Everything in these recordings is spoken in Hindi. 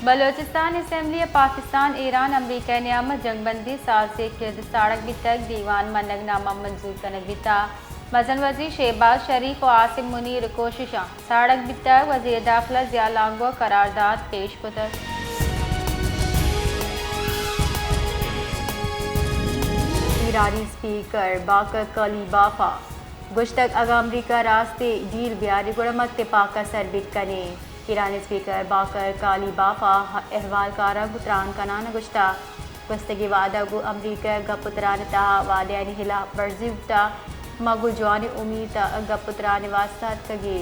बलोचिस्तान असम्बली पाकिस्तान ईरान अमरीका नियामत जंगबंदी साल से किर्द साड़क भी तक दीवान मनगनामा मंजूर कनक बिता मजन वजीर शहबाज शरीफ और आसिम मुनीर कोशिशां साड़क भी तक वजीर दाखिला जिया लांगो करारदाद पेश कुतर ईरानी स्पीकर बाकर कलीबाफा गुश्तक अगा अमरीका रास्ते डील ब्यारी गुड़मत पाका सरबित कने ईरानी स्पीकर बाकर कालीबाफा अहवाल कारा गुतरान कनान गुश्ता गुस्तगी वादा गु अमरीका गपुतरान तहा वादयानी हिला वर्जी उठा मगु जवानी उम्मीद गपुतरान वास्ता कगे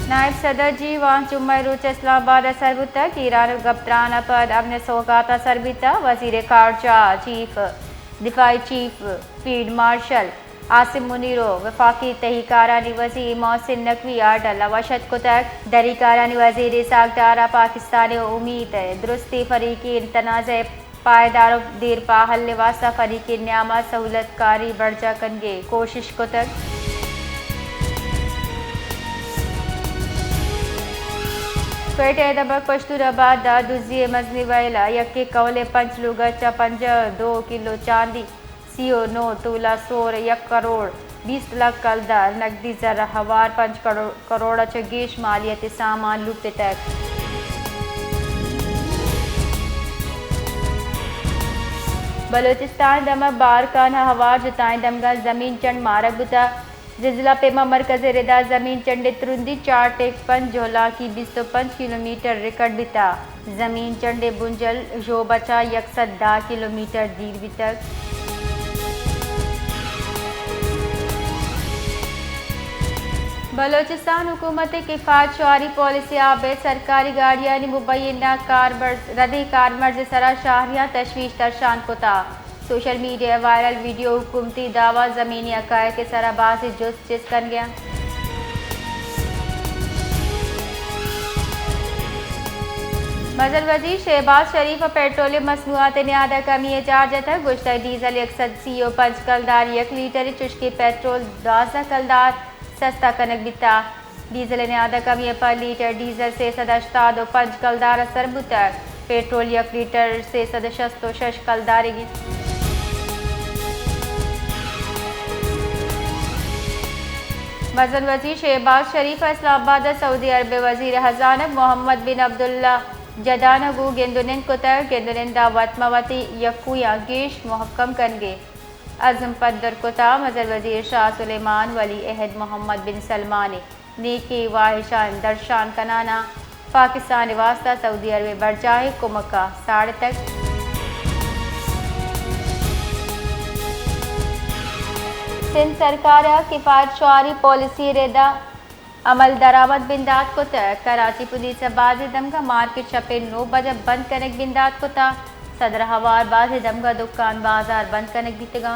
नायब सदर जी वां चुम्मई रूच इस्लामाबाद सरबुता ईरान गपत्रान पर अपने सौगाता सरबिता वजीर खारजा चीफ दिफाई चीफ फील्ड मार्शल आसिम मुनीरो वफाकी तहीकारानी वजीर मोहसिन नकवी आडल वशत कुतक दरीकारानी वजीर सागदारा पाकिस्तानी उम्मीद दुरुस्ती फरीकी तनाज़ पायदार देर पा हल वास्ता फरीकी न्यामा सहूलत कारी बर्जा कनगे कोशिश कुतक पेट दबक पश्तूराबाद दा दुजिए मजनी वैला यक्के कौले पंच लुगचा 52 किलो चांदी सीओ 9 तोला सोर 1 करोड़ 20 लाख कलदार नकदी जर हवार 5 करोड़ चगेश मालियत सामान लुटे तक बलोचिस्तान दम बार काना हवार जुताएं दमगा जमीन चंड मारक बुता जिला पेमा मरकज रेदा जमीन चंडे तुरुंदी 4.5 जोला की 205 किलोमीटर रिकॉर्ड बिता जमीन चंडे बुंजल जो बचा 110 किलोमीटर दीर भी तक बलोचिस्तान हुकूमत किफ़ायत शुआरी पॉलिसी आबेद सरकारी गाड़ियाँ मुबैना रदी कारमर्ज सरा शाहरियाँ तशवीश दर्शान कोता सोशल मीडिया वायरल वीडियो हुकूमती दावा ज़मीनी अकाय के सराबाज से जुस्त कर गया मजल वजीर शहबाज शरीफ और पेट्रोलियम मसनूआत न्यादा कमी इजाजत है गुश्ता डीजल 105 कलदार 1 लीटर चुश्की पेट्रोल 10 कलदार सस्ता कनक बिता डीजल न्यादा कमी पर लीटर डीजल से सदस्ता 5 कलदार असर बुतर पेट्रोल 1 लीटर से सदशस्तो 6 कलदारेगी मजन वजीर शहबाज शरीफ इस्लामाबाद सऊदी अरब वजीर खजाना मोहम्मद बिन अब्दुल्ला जदानगु गेंदुनिन कुतर गेंदुनिन दावत मवती यकुया गेश मुहक्कम कनगे अज़म पद्दर कुता मजर वजीर शाह सुलेमान वली अहद मोहम्मद बिन सलमान नेकी वाहिशान दर्शान कनाना पाकिस्तान वास्ता सऊदी अरब बरजाए कुमका साढ़ तक सिंध सरकार किफ़ायत शुआरी पॉलिसी रेदा अमल दरामद बिंदात को कराची पुलिस बाज दम का मार्केट छपे 9 बजे बंद कनक बिंदात को सदर हवार बाज दम का दुकान बाजार बंद कनक बीतगा